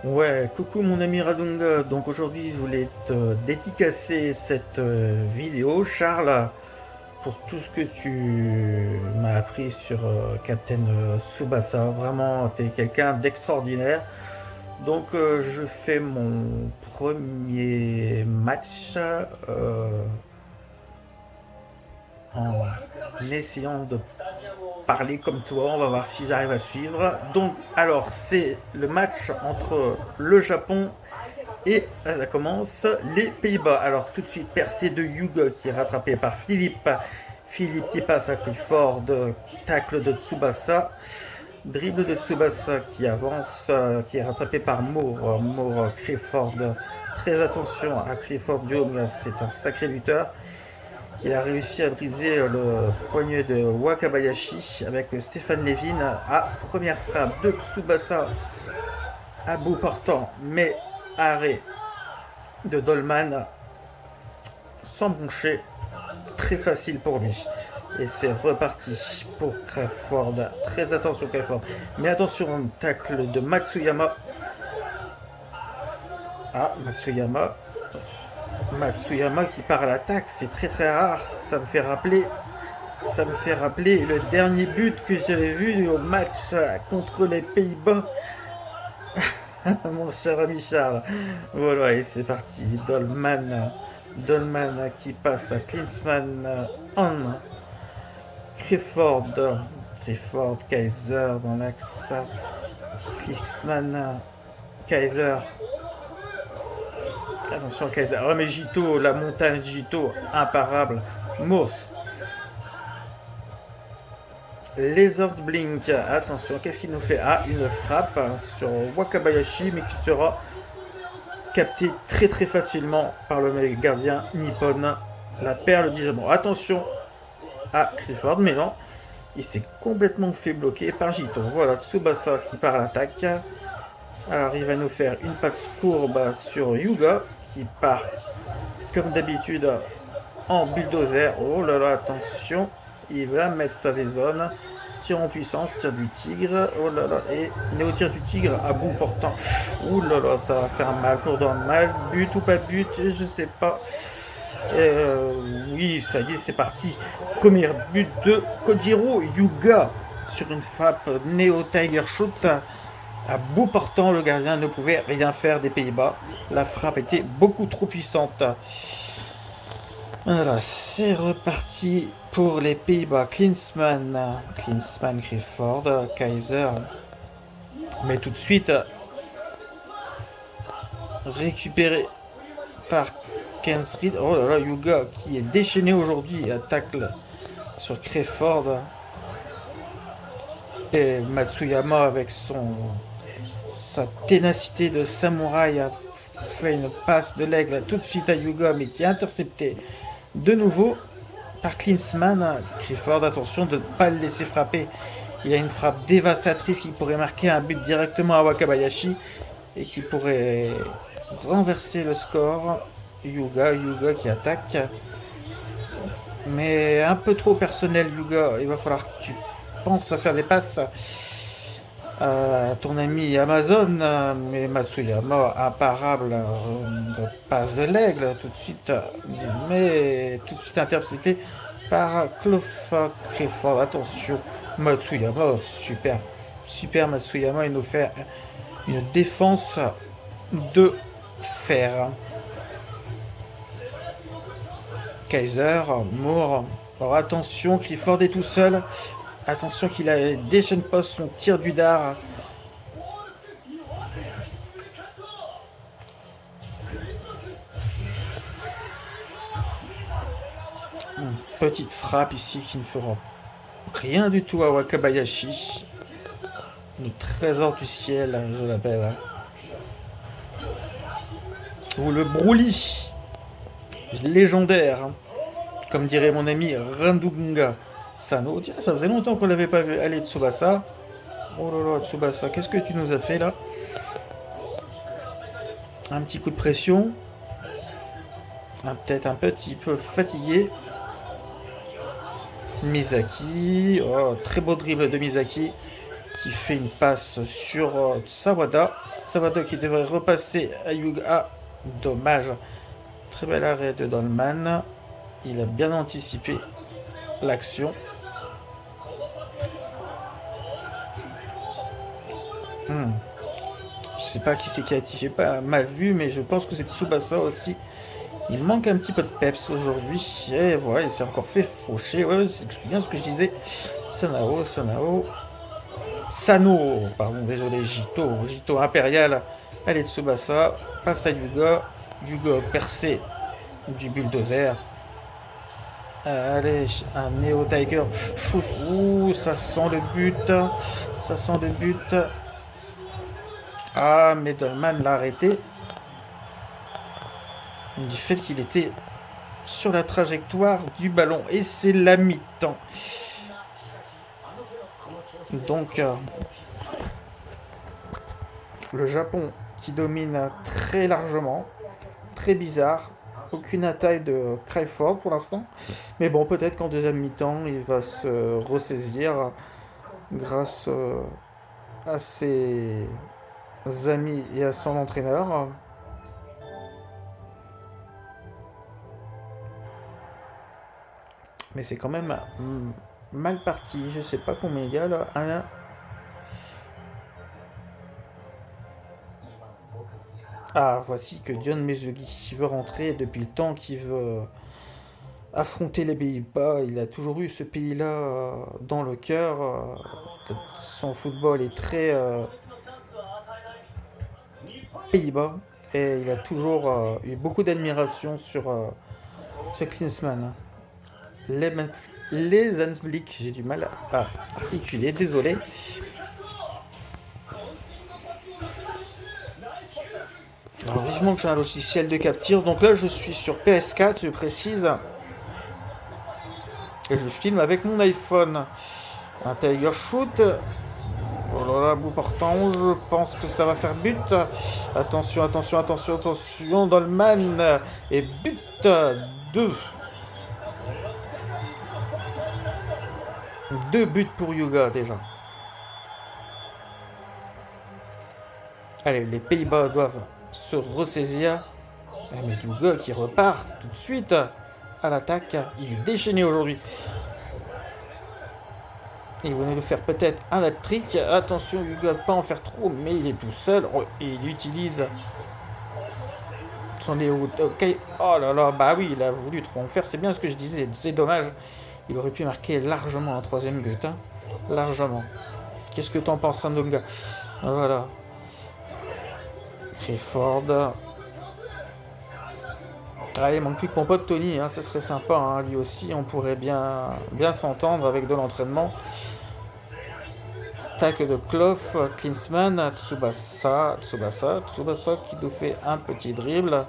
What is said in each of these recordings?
Ouais, coucou mon ami Radunga. Donc aujourd'hui, je voulais te dédicacer cette vidéo, Charles, pour tout ce que tu m'as appris sur Captain Tsubasa. Vraiment, tu es quelqu'un d'extraordinaire. Donc je fais mon premier match en essayant de parler comme toi. On va voir si j'arrive à suivre. Donc, alors, c'est le match entre le Japon et ça commence les Pays-Bas. Alors tout de suite percée de Hugo qui est rattrapé par Philippe. Philippe qui passe à Clifford, tacle de Tsubasa, dribble de Tsubasa qui avance, qui est rattrapé par Moore. Moore, Clifford, très attention à Clifford Young, c'est un sacré lutteur. Il a réussi à briser le poignet de Wakabayashi avec Stéphane Levin à première frappe de Tsubasa à bout portant, mais arrêt de Dolman sans broncher, très facile pour lui. Et c'est reparti pour Crawford. Très attention Crawford. Mais attention, tacle de Matsuyama. Ah, Matsuyama. Matsuyama qui part à l'attaque, c'est très très rare. Ça me fait rappeler le dernier but que j'avais vu au match contre les Pays-Bas. Mon cher ami Charles. Voilà, et c'est parti. Dolman qui passe à Klinsmann on. Clifford, Kaiser dans l'axe. Klinsmann, Kaiser. Attention Kaiser. Oh mais Gito, la montagne Gito, imparable. Morse. Laser Blink, attention, qu'est-ce qu'il nous fait? Ah, une frappe sur Wakabayashi, mais qui sera capté très très facilement par le gardien Nippon, la perle du Japon. Attention à Clifford, mais non, il s'est complètement fait bloquer par Jito. Voilà, Tsubasa qui part à l'attaque. Alors il va nous faire une passe courbe sur Yuga, qui part comme d'habitude en bulldozer. Oh là là, attention, il va mettre sa zone. Tir en puissance, tir du tigre, oh là là, et il est au tir du tigre à bout portant. Oh là là, ça va faire mal, court dans le mal, but ou pas but, je sais pas. Oui, ça y est, c'est parti. Premier but de Kojiro Yuga sur une frappe Neo Tiger Shoot. À bout portant, le gardien ne pouvait rien faire des Pays-Bas. La frappe était beaucoup trop puissante. Voilà, c'est reparti pour les Pays-Bas. Klinsmann, Clifford, Kaiser. Mais tout de suite récupéré par Kensrid. Oh là là, Yuga qui est déchaîné aujourd'hui. Attaque sur Crawford. Et Matsuyama avec sa ténacité de samouraï a fait une passe de l'aigle tout de suite à Yuga, mais qui est intercepté de nouveau par Klinsmann. Crawford, attention de ne pas le laisser frapper. Il a une frappe dévastatrice qui pourrait marquer un but directement à Wakabayashi et qui pourrait renverser le score. Yuga qui attaque. Mais un peu trop personnel, Yuga. Il va falloir que tu penses à faire des passes à ton ami Amazon, mais Matsuyama, imparable, de passe de l'aigle tout de suite, mais tout de suite intercepté par Crawford. Attention, Matsuyama, super Matsuyama, il nous fait une défense de fer. Kaiser, Moore. Alors attention, Clifford est tout seul. Attention qu'il déchaîne pas son tir du dard. Petite frappe ici qui ne fera rien du tout à Wakabayashi. Le trésor du ciel, je l'appelle. Ou le Broly. Légendaire. Comme dirait mon ami Randunga Sano. Tiens, ça faisait longtemps qu'on l'avait pas vu. Allez, Tsubasa. Oh là là, Tsubasa, qu'est-ce que tu nous as fait là? Un petit coup de pression. Peut-être un petit peu fatigué. Misaki. Oh, très beau dribble de Misaki. qui fait une passe sur Sawada. Sawada qui devrait repasser à Yuga. Ah, dommage. Très bel arrêt de Dolman. Il a bien anticipé l'action. Je sais pas qui c'est qui a tiré, pas mal vu, mais je pense que c'est Tsubasa aussi. Il manque un petit peu de peps aujourd'hui. Et voilà, il s'est encore fait faucher. Ouais, c'est bien ce que je disais. Sano, pardon, désolé, Jito Impérial. Allez, Tsubasa, passe à Yuga. Yuga percé du bulldozer. Allez, un Neo Tiger shoot. Ouh, ça sent le but. Ça sent le but. Ah, mais Dolman l'a arrêté. Du fait qu'il était sur la trajectoire du ballon. Et c'est la mi-temps. Donc, le Japon qui domine très largement. Très bizarre. Aucune attaque de Crawford pour l'instant. Mais bon, peut-être qu'en deuxième mi-temps, il va se ressaisir grâce à ses amis et à son entraîneur. Mais c'est quand même mal parti. Je sais pas combien il y a là. Ah, voici que Dion Mezugi veut rentrer depuis le temps qu'il veut affronter les Pays-Bas. Il a toujours eu ce pays-là dans le cœur. Son football est très Pays-Bas. Et il a toujours eu beaucoup d'admiration sur ce Klinsmann. Les Anflick, j'ai du mal à articuler, désolé. Alors vivement que j'ai un logiciel de capture. Donc là je suis sur PS4, je précise. Et je filme avec mon iPhone. Un Tiger Shoot. Oh là là, bout portant, je pense que ça va faire but. Attention, attention, attention, attention. Dolman. Et but 2. 2 buts pour Yuga déjà. Allez, les Pays-Bas doivent se ressaisir. Mais Yuga qui repart tout de suite à l'attaque. Il est déchaîné aujourd'hui. Il venait de faire peut-être un hat-trick. Attention, Yuga ne pas en faire trop, mais il est tout seul. Et il utilise son Neo. Ok. Oh là là, bah oui, il a voulu trop en faire. C'est bien ce que je disais. C'est dommage. Il aurait pu marquer largement un troisième but. Hein. Largement. Qu'est-ce que t'en penses, Randonga? Voilà. Crawford. Ah, il manque plus que mon pote Tony, hein, ça serait sympa, hein, lui aussi, on pourrait bien s'entendre avec de l'entraînement. Tac de Clough, Klinsmann, Tsubasa qui nous fait un petit dribble.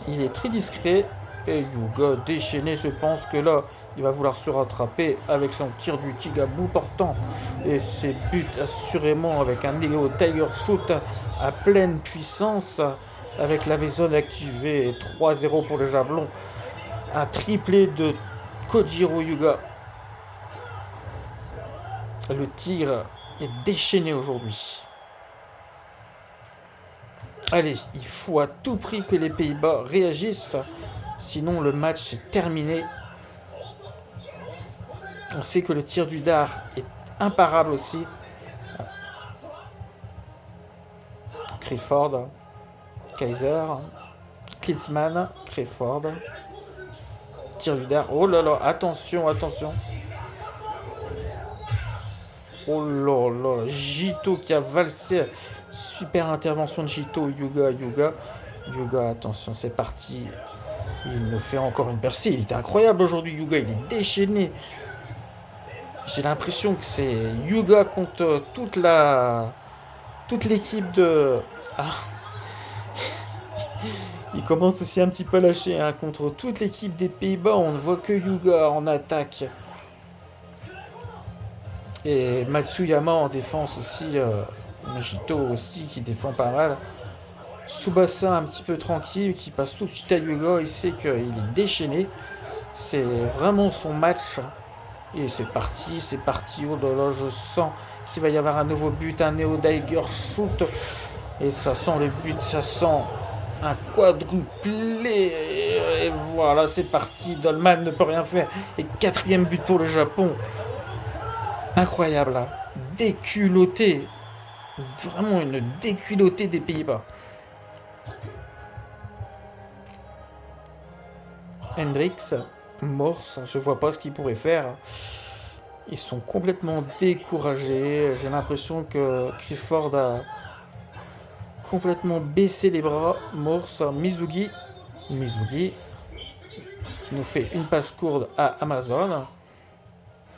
Il est très discret et Yuga déchaîné, je pense que là, il va vouloir se rattraper avec son tir du tigre à bout portant et ses buts assurément avec un Neo Tiger Shoot à pleine puissance. Avec la zone activée, 3-0 pour le Jablon. Un triplé de Kojiro Yuga. Le Tigre est déchaîné aujourd'hui. Allez, il faut à tout prix que les Pays-Bas réagissent. Sinon, le match est terminé. On sait que le tir du dard est imparable aussi. Crawford. Kaiser, Klinsmann, Crawford, tir du dard. Oh là là, attention, attention. Oh là là, Jito qui a valsé. Super intervention de Jito, Yuga, attention, c'est parti. Il me fait encore une percée. Il est incroyable aujourd'hui, Yuga. Il est déchaîné. J'ai l'impression que c'est Yuga contre toute l'équipe de... Ah. Il commence aussi un petit peu à lâcher hein. Contre toute l'équipe des Pays-Bas, on ne voit que Yuga en attaque. Et Matsuyama en défense aussi. Majito aussi qui défend pas mal. Tsubasa un petit peu tranquille qui passe tout de suite à Yuga. Il sait qu'il est déchaîné. C'est vraiment son match. Et c'est parti. Oh là là, je sens qu'il va y avoir un nouveau but, un Neo Dagger shoot. Et ça sent le but, ça sent un quadruplé. Et voilà, c'est parti. Dolman ne peut rien faire. Et quatrième but pour le Japon. Incroyable, hein. Déculotté. Vraiment une déculottée des Pays-Bas. Hendrix, Morse, je vois pas ce qu'ils pourraient faire. Ils sont complètement découragés. J'ai l'impression que Clifford a complètement baissé les bras. Morse, Mizugi qui nous fait une passe courte à Amazon.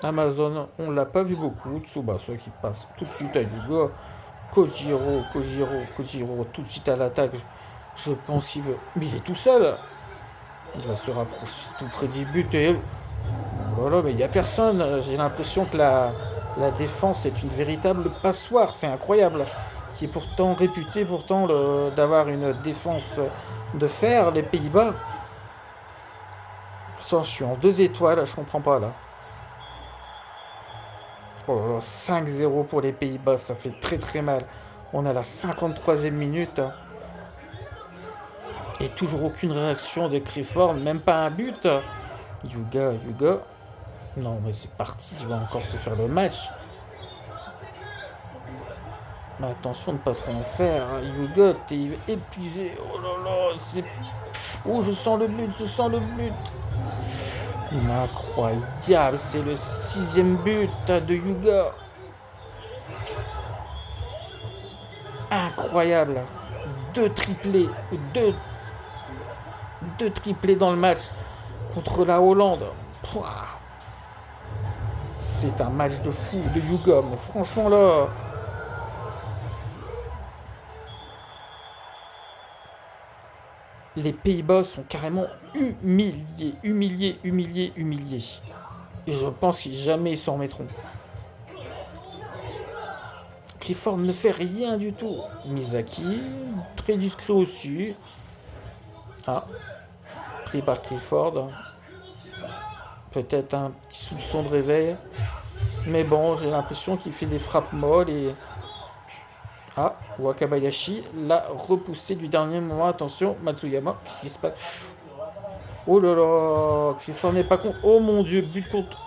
Amazon, on l'a pas vu beaucoup. Tsubasa qui passe tout de suite à Yuga. Kojiro, tout de suite à l'attaque. Je pense qu'il veut. Mais il est tout seul. Il va se rapprocher tout près du but et. Voilà, mais il n'y a personne. J'ai l'impression que la défense est une véritable passoire. C'est incroyable. Qui est pourtant réputé d'avoir une défense de fer, les Pays-Bas. Pourtant, je suis en 2 étoiles, je comprends pas là. Oh là là, 5-0 pour les Pays-Bas, ça fait très très mal. On a la 53e minute. Et toujours aucune réaction de Clifford, même pas un but. Yuga. Non, mais c'est parti, il va encore se faire le match. Mais attention de ne pas trop en faire. Hein. Yuga, t'es épuisé. Oh là là, c'est. Oh, je sens le but. Incroyable, c'est le 6e but de Yuga. Incroyable. Deux triplés dans le match contre la Hollande. Pouah. C'est un match de fou de Yuga, mais franchement là. Les Pays-Bas sont carrément humiliés. Et je pense qu'ils jamais s'en remettront. Clifford ne fait rien du tout. Misaki, très discret aussi. Ah, pris par Clifford. Peut-être un petit soupçon de réveil. Mais bon, j'ai l'impression qu'il fait des frappes molles et... Ah, Wakabayashi l'a repoussé du dernier moment. Attention, Matsuyama, qu'est-ce qui se passe? Oh là là, Clifford n'est pas con. Oh mon dieu, but contre...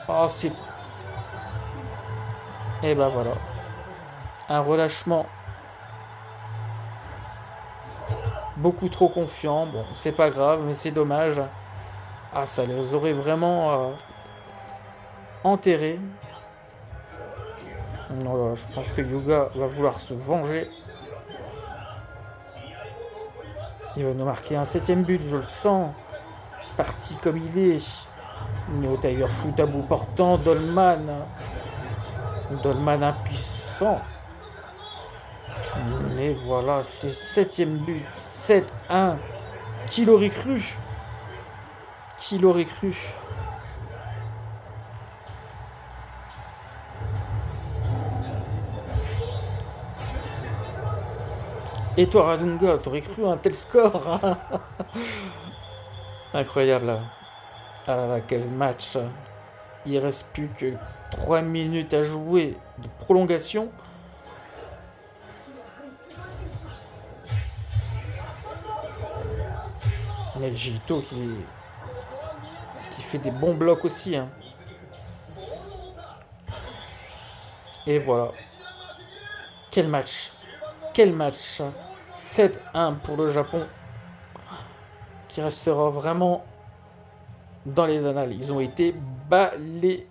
Oh, c'est... Et ben voilà. Un relâchement beaucoup trop confiant. Bon, c'est pas grave, mais c'est dommage. Ah, ça les aurait vraiment enterrés. Voilà, je pense que Yuga va vouloir se venger. Il va nous marquer un 7e but, je le sens. Parti comme il est. Neo Tiger shoot à bout portant. Dolman impuissant. Et voilà, c'est 7e but. 7-1. Qui l'aurait cru? Et toi, Radunga, t'aurais cru un tel score? Hein? Incroyable. Ah là là, quel match. Il reste plus que 3 minutes à jouer de prolongation. Il y a Gito qui fait des bons blocs aussi. Hein. Et voilà. Quel match. 7-1 pour le Japon. Qui restera vraiment dans les annales. Ils ont été balayés.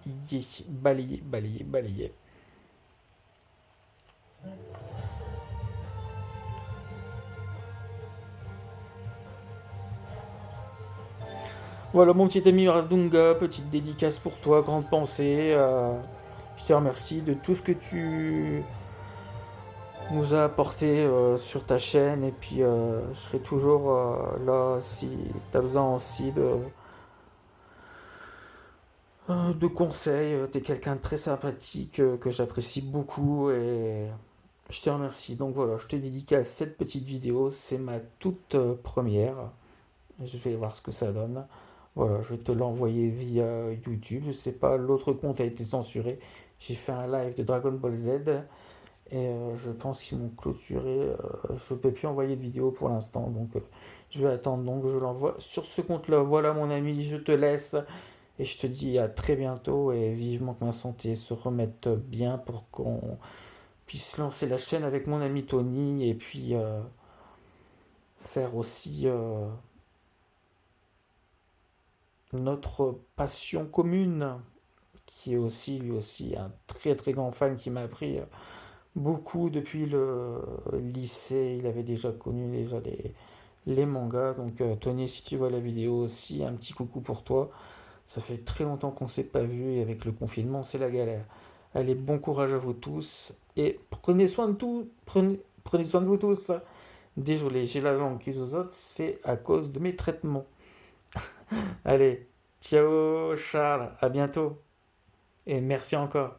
Voilà mon petit ami Radunga, petite dédicace pour toi, grande pensée. Je te remercie de tout ce que tu nous as apporté sur ta chaîne et puis je serai toujours là si tu as besoin aussi de conseils. Tu es quelqu'un de très sympathique que j'apprécie beaucoup et je te remercie. Donc voilà, je te dédicace cette petite vidéo, c'est ma toute première. Je vais voir ce que ça donne. Voilà, je vais te l'envoyer via YouTube. Je sais pas, l'autre compte a été censuré. J'ai fait un live de Dragon Ball Z et je pense qu'ils m'ont clôturé. Je peux plus envoyer de vidéo pour l'instant, donc je vais attendre. Donc je l'envoie sur ce compte-là. Voilà mon ami, je te laisse et je te dis à très bientôt et vivement que ma santé se remette bien pour qu'on puisse lancer la chaîne avec mon ami Tony et puis faire aussi notre passion commune, qui est aussi lui aussi un très très grand fan qui m'a appris beaucoup depuis le lycée. Il avait déjà connu déjà les mangas. Donc Tony, si tu vois la vidéo aussi, un petit coucou pour toi. Ça fait très longtemps qu'on s'est pas vu et avec le confinement, c'est la galère. Allez, bon courage à vous tous et prenez soin de tout. Prenez soin de vous tous. Désolé, j'ai la langue qui zozote, c'est à cause de mes traitements. Allez, ciao Charles, à bientôt et merci encore.